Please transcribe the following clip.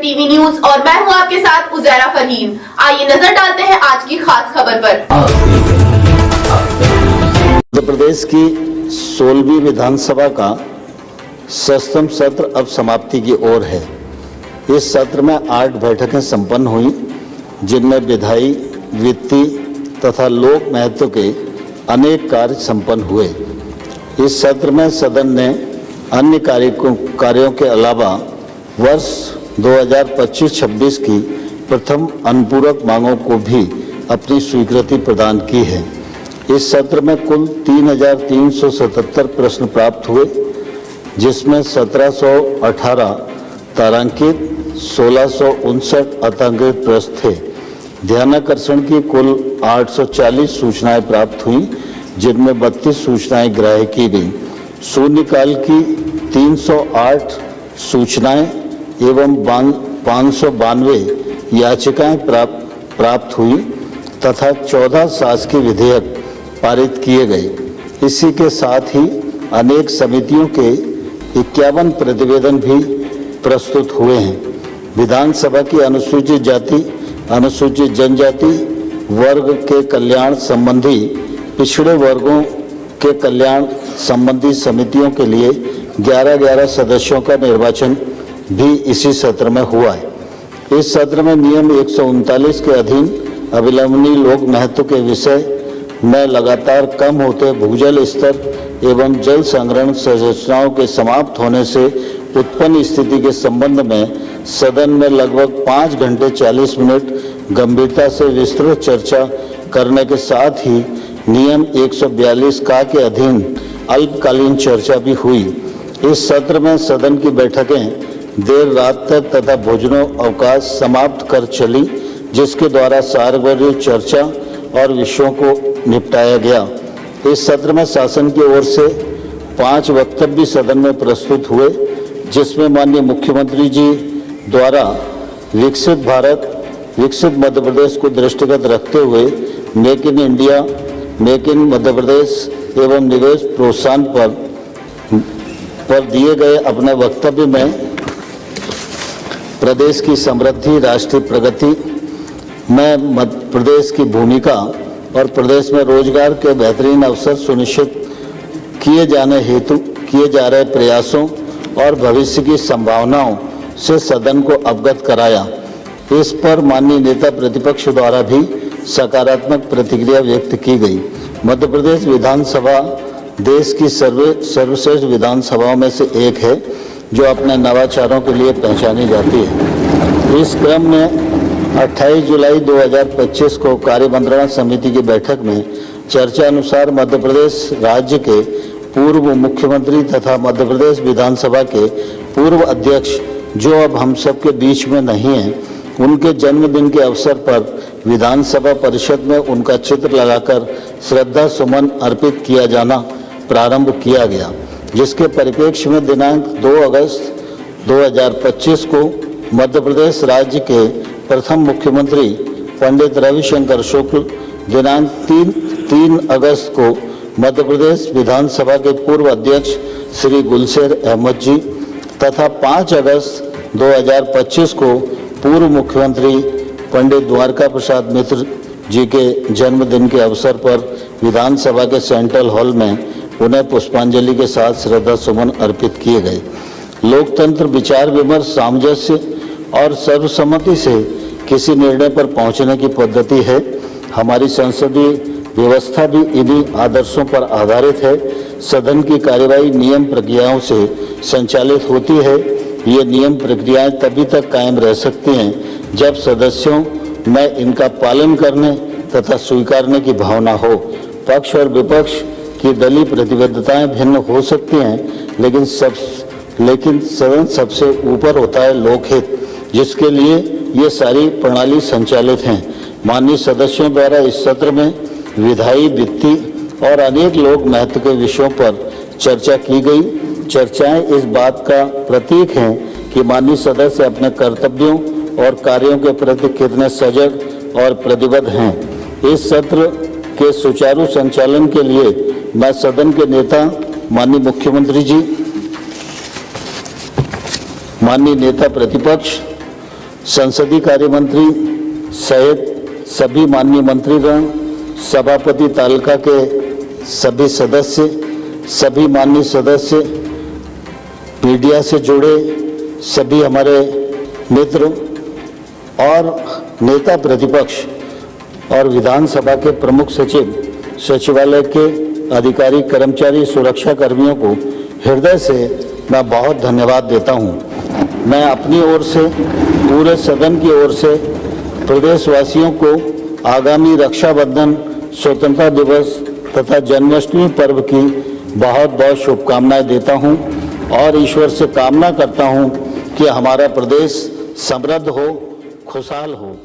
TV news और मैं हूं आपके साथ उजैरा फरहीन। आइए नजर डालते हैं आज की खास खबर पर। मध्य प्रदेश की 16वीं विधानसभा का 6वां सत्र अब समाप्ति की ओर है। इस सत्र में 8 बैठकें संपन्न हुई, जिनमें विधायी, वित्तीय तथा लोक महत्व के अनेक कार्य संपन्न हुए। इस सत्र में सदन ने अन्य कार्यों के अलावा वर्ष 2025-26 की प्रथम अनुपूरक मांगों को भी अपनी स्वीकृति प्रदान की है। इस सत्र में कुल 3,377 प्रश्न प्राप्त हुए, जिसमें 1,718 तारांकित, 1,659 अतांकित प्रश्न थे। ध्यानाकर्षण की कुल 840 सूचनाएं प्राप्त हुई, जिनमें 32 सूचनाएं ग्राह्य की गई। शून्यकाल की 308 सूचनाएं एवं 592 याचिकाएं प्राप्त हुई तथा 14 शासकीय विधेयक पारित किए गए। इसी के साथ ही अनेक समितियों के 51 प्रतिवेदन भी प्रस्तुत हुए हैं। विधानसभा की अनुसूचित जाति, अनुसूचित जनजाति वर्ग के कल्याण संबंधी, पिछड़े वर्गों के कल्याण संबंधी समितियों के लिए 11 सदस्यों का निर्वाचन भी इसी सत्र में हुआ है। इस सत्र में नियम 139 के अधीन अविलंबनीय लोक महत्व के विषय में लगातार कम होते भूजल स्तर एवं जल संग्रहण संरचनाओं के समाप्त होने से उत्पन्न स्थिति के संबंध में सदन में लगभग 5 घंटे 40 मिनट गंभीरता से विस्तृत चर्चा करने के साथ ही नियम 142 का के अधीन अल्पकालीन चर्चा भी हुई। इस सत्र में सदन की बैठकें देर रात तक तथा भोजनो अवकाश समाप्त कर चली, जिसके द्वारा सार्वजनिक चर्चा और विषयों को निपटाया गया। इस सत्र में शासन की ओर से 5 वक्तव्य सदन में प्रस्तुत हुए, जिसमें माननीय मुख्यमंत्री जी द्वारा विकसित भारत, विकसित मध्य प्रदेश को दृष्टिगत रखते हुए make in India, make in Madhya Pradesh एवं निवेश प्रोत्साहन पर दिए गए अपने वक्तव्य में प्रदेश की समृद्धि, राष्ट्रीय प्रगति में मध्य प्रदेश की भूमिका और प्रदेश में रोजगार के बेहतरीन अवसर सुनिश्चित किए जाने हेतु किए जा रहे प्रयासों और भविष्य की संभावनाओं से सदन को अवगत कराया। इस पर माननीय नेता प्रतिपक्ष द्वारा भी सकारात्मक प्रतिक्रिया व्यक्त की गई। मध्य प्रदेश विधानसभा देश की सर्वश्रेष्ठ विधानसभाओं में से एक है, जो अपने नवाचारों के लिए पहचानी जाती है। इस क्रम में 28 जुलाई 2025 को कार्यमंत्रणा समिति की बैठक में चर्चा अनुसार मध्य प्रदेश राज्य के पूर्व मुख्यमंत्री तथा मध्य प्रदेश विधानसभा के पूर्व अध्यक्ष, जो अब हम सब के बीच में नहीं हैं, उनके जन्मदिन के अवसर पर विधानसभा परिषद में उनका चित्र लगाकर श्रद्धा सुमन अर्पित किया जाना प्रारंभ किया गया, जिसके परिप्रेक्ष्य में दिनांक 2 अगस्त 2025 को मध्य प्रदेश राज्य के प्रथम मुख्यमंत्री पंडित रविशंकर शुक्ल, दिनांक 3 अगस्त को मध्य प्रदेश विधानसभा के पूर्व अध्यक्ष श्री गुलशेर अहमद जी तथा 5 अगस्त 2025 को पूर्व मुख्यमंत्री पंडित द्वारका प्रसाद मिश्र जी के जन्मदिन के अवसर पर विधानसभा के सेंट्रल हॉल में उन्हें पुष्पांजलि के साथ श्रद्धा सुमन अर्पित किए गए। लोकतंत्र विचार विमर्श, सामंजस्य और सर्वसम्मति से किसी निर्णय पर पहुंचने की पद्धति है। हमारी संसदीय व्यवस्था भी इन्हीं आदर्शों पर आधारित है। सदन की कार्यवाही नियम प्रक्रियाओं से संचालित होती है। ये नियम प्रक्रियाएं तभी तक कायम रह सकती हैं जब सदस्यों में इनका पालन करने तथा स्वीकारने की भावना हो। पक्ष और विपक्ष की दलीय प्रतिबद्धताएं भिन्न हो सकती हैं, लेकिन सदन सबसे ऊपर होता है लोकहित, जिसके लिए ये सारी प्रणाली संचालित हैं। माननीय सदस्यों द्वारा इस सत्र में विधायी, वित्तीय और अनेक लोक महत्व के विषयों पर चर्चा की गई। चर्चाएं इस बात का प्रतीक हैं कि माननीय सदस्य अपने कर्तव्यों और कार्यों के प्रति कितने सजग और प्रतिबद्ध हैं। इस सत्र के सुचारू संचालन के लिए मैं सदन के नेता माननीय मुख्यमंत्री जी, माननीय नेता प्रतिपक्ष संसदीय कार्य मंत्री सहित सभी माननीय मंत्रीगण, सभापति तालिका के सभी सदस्य, सभी माननीय सदस्य, मीडिया से जुड़े सभी हमारे मित्र और नेता प्रतिपक्ष और विधानसभा के प्रमुख सचिव, सचिवालय के अधिकारी, कर्मचारी, सुरक्षा कर्मियों को हृदय से मैं बहुत धन्यवाद देता हूं। मैं अपनी ओर से, पूरे सदन की ओर से प्रदेशवासियों को आगामी रक्षाबंधन, स्वतंत्रता दिवस तथा जन्माष्टमी पर्व की बहुत बहुत शुभकामनाएं देता हूं और ईश्वर से कामना करता हूं कि हमारा प्रदेश समृद्ध हो, खुशहाल हो।